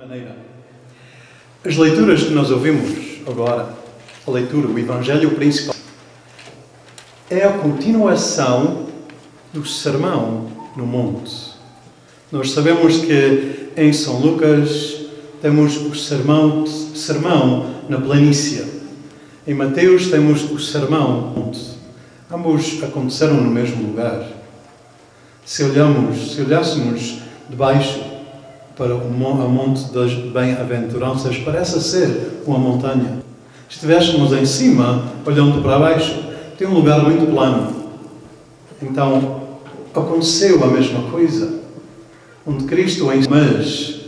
maneira. As leituras que nós ouvimos agora, a leitura, o Evangelho principal, é a continuação do Sermão no Monte. Nós sabemos que em São Lucas temos o sermão na planície. Em Mateus temos o sermão no monte. Ambos aconteceram no mesmo lugar. Se olhássemos de baixo para o Monte das Bem-aventuranças, parece ser uma montanha. Se estivéssemos em cima, olhando para baixo, tem um lugar muito plano. Então, aconteceu a mesma coisa. Onde Cristo mas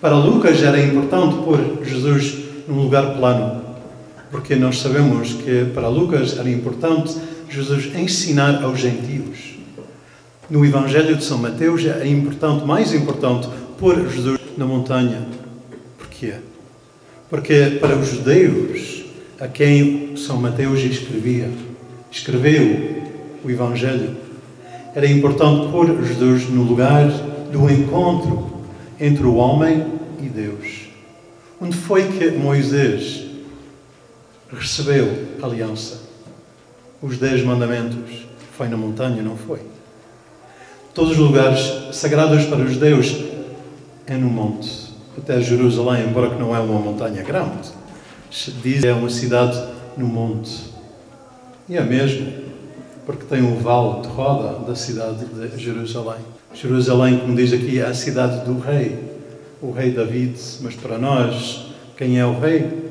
para Lucas era importante pôr Jesus num lugar plano, porque nós sabemos que para Lucas era importante Jesus ensinar aos gentios. No Evangelho de São Mateus é mais importante pôr Jesus na montanha. Porquê? Porque para os judeus a quem São Mateus escreveu o Evangelho, era importante pôr Jesus no lugar do encontro entre o homem e Deus. Onde foi que Moisés recebeu a aliança? Os 10 mandamentos. Foi na montanha, não foi? Todos os lugares sagrados para os judeus é no monte. Até Jerusalém, embora que não é uma montanha grande, diz que é uma cidade no monte. E é mesmo, porque tem um vale de roda da cidade de Jerusalém. Jerusalém, como diz aqui, é a cidade do rei, o rei David. Mas para nós, quem é o rei?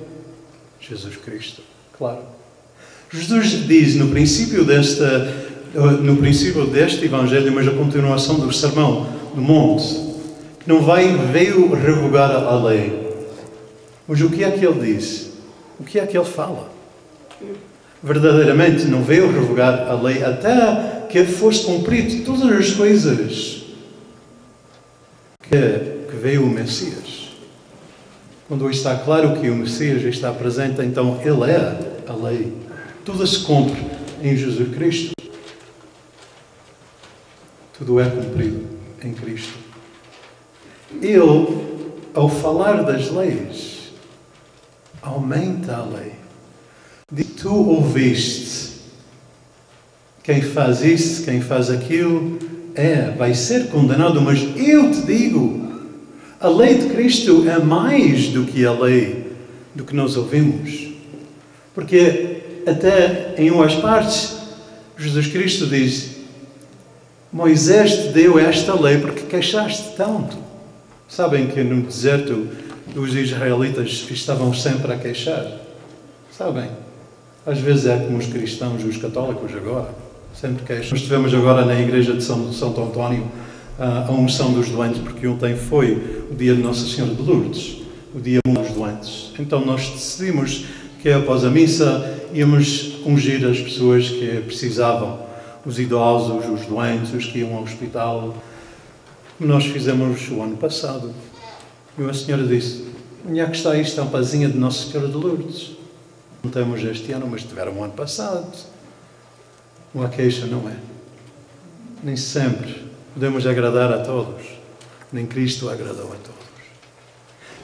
Jesus Cristo, claro. Jesus diz no princípio deste Evangelho, mas a continuação do Sermão do Monte, que não veio revogar a lei. Mas o que é que ele diz? O que é que ele fala? Verdadeiramente não veio revogar a lei até que fosse cumprido todas as coisas que veio o Messias. Quando está claro que o Messias está presente, então ele é a lei. Tudo se cumpre em Jesus Cristo. Tudo é cumprido em Cristo. Ele, ao falar das leis, aumenta a lei. Tu ouviste, quem faz isso, quem faz aquilo, vai ser condenado, mas eu te digo, a lei de Cristo é mais do que a lei do que nós ouvimos. Porque até em umas partes, Jesus Cristo diz, Moisés te deu esta lei porque queixaste tanto. Sabem que no deserto os israelitas estavam sempre a queixar? Sabem? Às vezes é como os cristãos, os católicos agora, sempre queixam. Nós estivemos agora na igreja de Santo António a unção dos doentes, porque ontem foi o dia de Nossa Senhora de Lourdes, o dia dos doentes. Então nós decidimos que após a missa íamos ungir as pessoas que precisavam, os idosos, os doentes, os que iam ao hospital, como nós fizemos o ano passado. E uma senhora disse, onde é que está isto, a tampazinha de Nossa Senhora de Lourdes? Não temos este ano, mas tiveram o ano passado. Não há queixa, não é? Nem sempre podemos agradar a todos. Nem Cristo agradou a todos.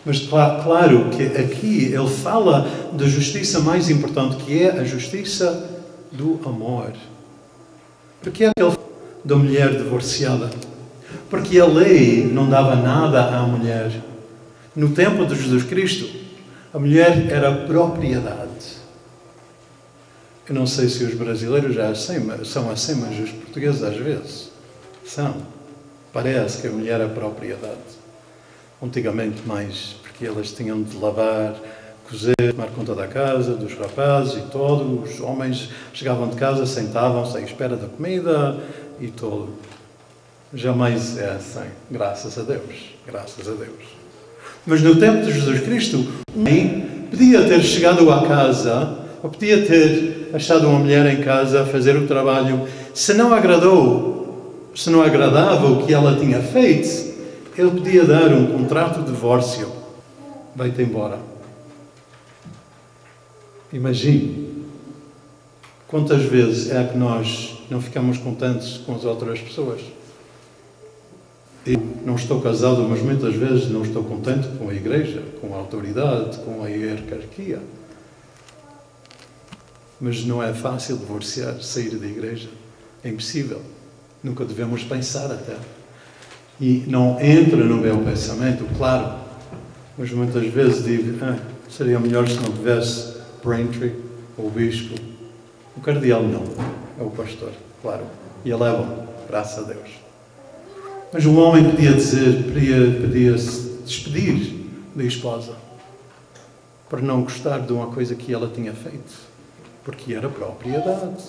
Mas claro que aqui ele fala da justiça mais importante, que é a justiça do amor. Porque é ele fala da mulher divorciada? Porque a lei não dava nada à mulher. No tempo de Jesus Cristo, a mulher era propriedade. Eu não sei se os brasileiros são assim, mas os portugueses às vezes são. Parece que a mulher é propriedade. Antigamente mais, porque elas tinham de lavar, cozer, tomar conta da casa, dos rapazes e todo. Os homens chegavam de casa, sentavam-se à espera da comida e todo. Jamais é assim, graças a Deus. Graças a Deus. Mas no tempo de Jesus Cristo, um homem podia ter chegado à casa, ou podia ter achado uma mulher em casa a fazer o trabalho. Se não agradava o que ela tinha feito, ele podia dar um contrato de divórcio. Vai-te embora. Imagine quantas vezes é que nós não ficamos contentes com as outras pessoas. Eu não estou casado, mas muitas vezes não estou contente com a igreja, com a autoridade, com a hierarquia. Mas não é fácil divorciar, sair da igreja. É impossível. Nunca devemos pensar até. E não entra no meu pensamento, claro. Mas muitas vezes digo, seria melhor se não tivesse Braintree ou o bispo. O cardeal não, é o pastor, claro. E eleva-me, graças a Deus. Mas o homem podia se despedir da esposa por não gostar de uma coisa que ela tinha feito, porque era propriedade.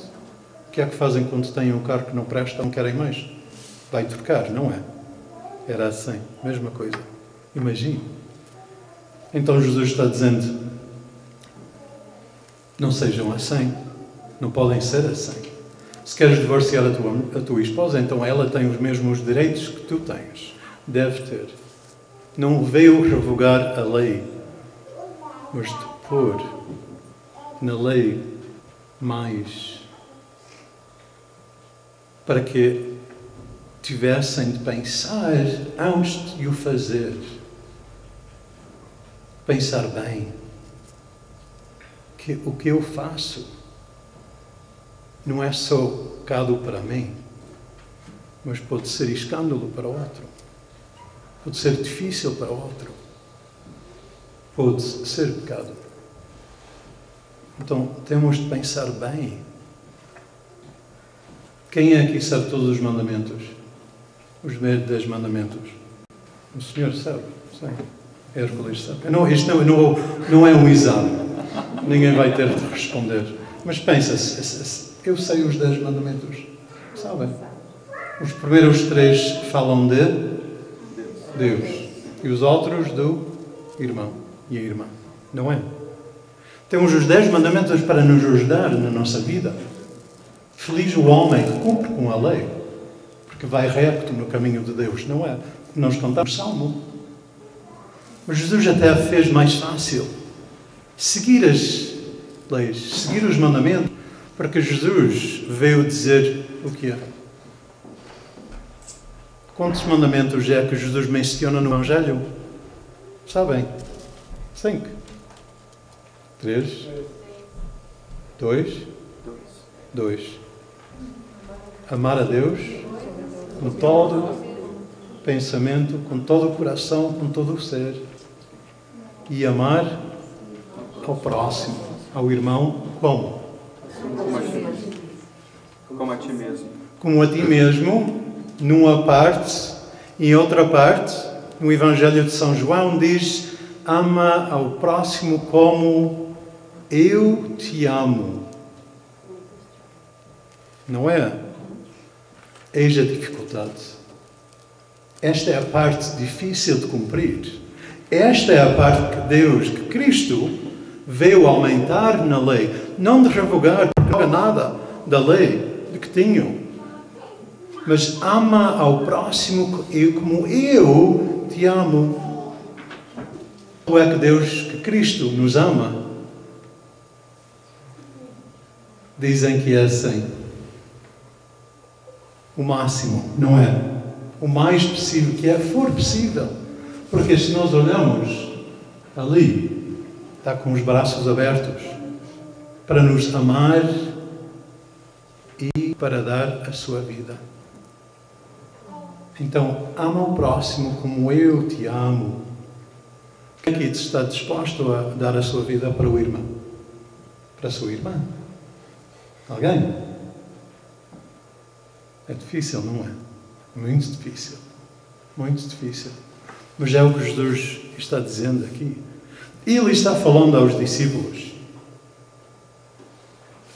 O que é que fazem quando têm um carro que não presta, não querem mais? Vai trocar, não é? Era assim, mesma coisa. Imagine. Então Jesus está dizendo, não sejam assim, não podem ser assim. Se queres divorciar a tua esposa, então ela tem os mesmos direitos que tu tens. Deve ter. Não veio revogar a lei, mas de pôr na lei mais para que tivessem de pensar antes de o fazer. Pensar bem que o que eu faço não é só pecado para mim, mas pode ser escândalo para o outro. Pode ser difícil para o outro. Pode ser pecado. Então, temos de pensar bem. Quem é que sabe todos os mandamentos? Os 10 mandamentos. O Senhor sabe. Sim. Hércules sabe. Não, isto não é um exame. Ninguém vai ter de responder. Mas pensa-se, eu sei os 10 mandamentos. Sabem? Os primeiros 3 falam de Deus. E os outros do irmão e a irmã. Não é? Temos os 10 mandamentos para nos ajudar na nossa vida. Feliz o homem que cumpre com a lei, porque vai reto no caminho de Deus, não é? Nós cantamos Salmo. Mas Jesus até fez mais fácil seguir as leis, seguir os mandamentos, porque Jesus veio dizer o que é. Quantos mandamentos é que Jesus menciona no Evangelho? Sabem? 5. 3. 2. Amar a Deus com todo pensamento, com todo o coração, com todo o ser. E amar ao próximo, ao irmão, como? Como a ti mesmo. Como a ti mesmo, numa parte, e em outra parte, no Evangelho de São João, diz: ama ao próximo como eu te amo. Não é? Eis a dificuldade. Esta é a parte difícil de cumprir. Esta é a parte que Deus, que Cristo, veio aumentar na lei. Não de revogar, porque não é nada da lei de que tinham. Mas ama ao próximo como eu te amo. Como é que Deus, que Cristo nos ama? Dizem que é assim. O máximo, não é? O mais possível, que for possível. Porque se nós olhamos ali, está com os braços abertos para nos amar e para dar a sua vida. Então, ama o próximo como eu te amo. Quem aqui está disposto a dar a sua vida para o irmão? Para a sua irmã? Alguém? É difícil, não é? Muito difícil. Muito difícil. Mas é o que Jesus está dizendo aqui. E ele está falando aos discípulos.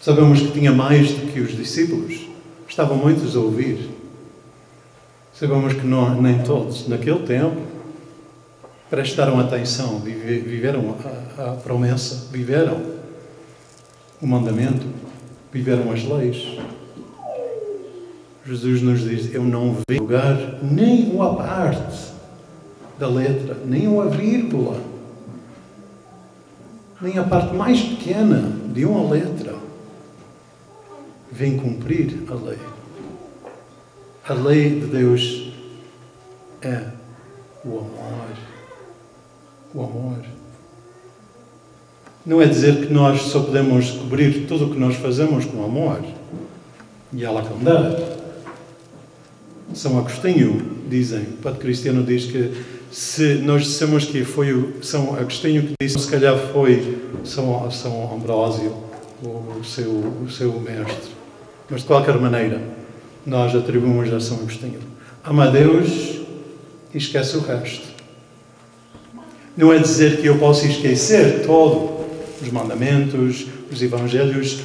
Sabemos que tinha mais do que os discípulos. Estavam muitos a ouvir. Sabemos que não, nem todos, naquele tempo, prestaram atenção, viveram a promessa, viveram o mandamento, viveram as leis. Jesus nos diz: eu não vi lugar nem uma parte da letra, nem uma vírgula, nem a parte mais pequena de uma letra. Vem cumprir a lei. A lei de Deus é o amor. O amor. Não é dizer que nós só podemos cobrir tudo o que nós fazemos com amor. E ela condar. São Agostinho, dizem, o padre Cristiano diz que se nós dissemos que foi o São Agostinho que disse, se calhar foi São Ambrósio, o seu mestre. Mas de qualquer maneira, nós atribuímos a São Agostinho. Ama a Deus e esquece o resto. Não é dizer que eu posso esquecer todos os mandamentos, os evangelhos,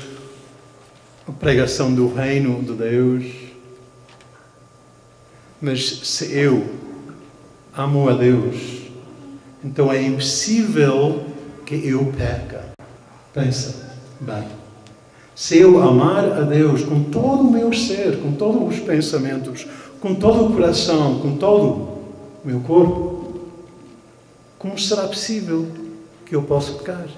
a pregação do reino de Deus. Mas se eu amo a Deus, então é impossível que eu peca. Pensa bem. Se eu amar a Deus com todo o meu ser, com todos os pensamentos, com todo o coração, com todo o meu corpo, como será possível que eu possa pecar?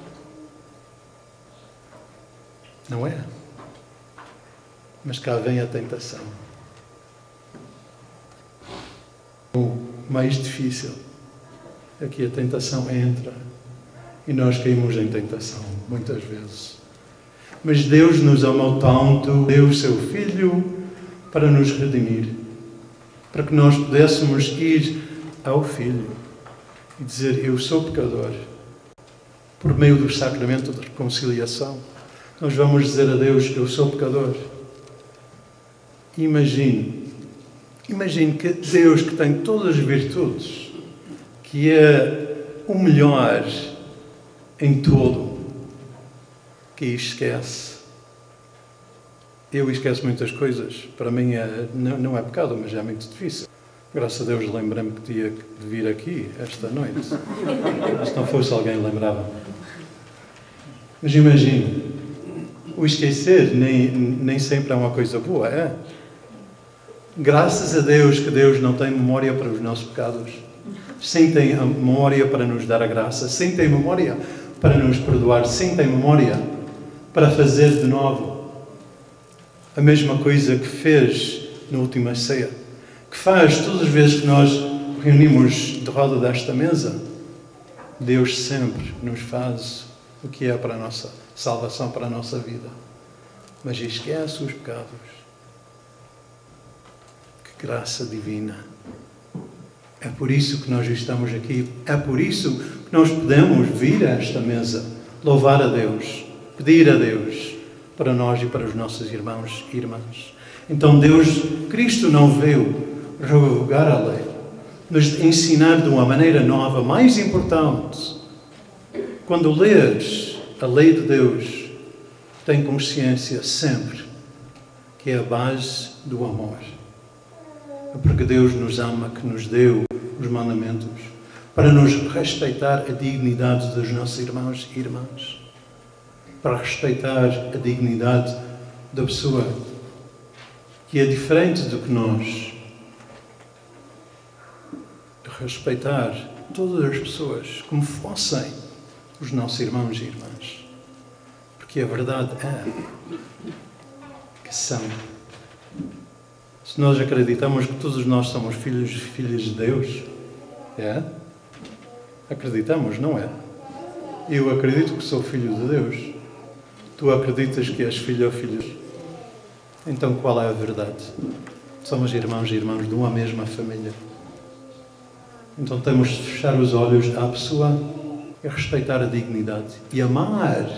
Não é? Mas cá vem a tentação. O mais difícil é que a tentação entra e nós caímos em tentação, muitas vezes. Mas Deus nos amou tanto, deu o seu Filho para nos redimir, para que nós pudéssemos ir ao Filho e dizer, eu sou pecador. Por meio do sacramento de reconciliação, nós vamos dizer a Deus, eu sou pecador. Imagine que Deus, que tem todas as virtudes, que é o melhor em tudo, que esquece. Eu esqueço muitas coisas. Para mim não é pecado, mas é muito difícil. Graças a Deus lembrei-me que tinha de vir aqui esta noite. Se não fosse alguém lembrava. Mas imagine, o esquecer nem sempre é uma coisa boa, é? Graças a Deus que Deus não tem memória para os nossos pecados. Sim tem a memória para nos dar a graça. Sim tem memória para nos perdoar. Sim tem memória para fazer de novo a mesma coisa que fez na última ceia. Que faz todas as vezes que nós reunimos de roda desta mesa. Deus sempre nos faz o que é para a nossa salvação, para a nossa vida. Mas esquece os pecados. Que graça divina. É por isso que nós estamos aqui. É por isso que nós podemos vir a esta mesa, louvar a Deus, pedir a Deus para nós e para os nossos irmãos e irmãs. Então Cristo não veio revogar a lei, nos ensinar de uma maneira nova, mais importante. Quando leres a lei de Deus, tem consciência sempre que é a base do amor. É porque Deus nos ama que nos deu os mandamentos para nos respeitar a dignidade dos nossos irmãos e irmãs, para respeitar a dignidade da pessoa que é diferente do que nós, respeitar todas as pessoas como fossem os nossos irmãos e irmãs, porque a verdade é que são. Se nós acreditamos que todos nós somos filhos e filhas de Deus, é? Acreditamos, não é? Eu acredito que sou filho de Deus. Tu acreditas que és filho ou filho? Então qual é a verdade? Somos irmãos e irmãs de uma mesma família. Então temos de fechar os olhos à pessoa e respeitar a dignidade e amar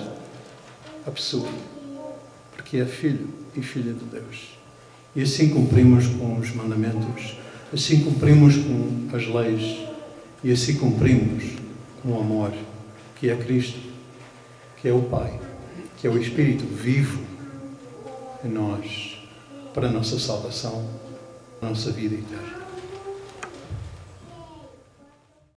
a pessoa, porque é filho e filha de Deus. E assim cumprimos com os mandamentos, assim cumprimos com as leis e assim cumprimos com o amor, que é Cristo, que é o Pai, que é o Espírito vivo em nós, para a nossa salvação, a nossa vida eterna.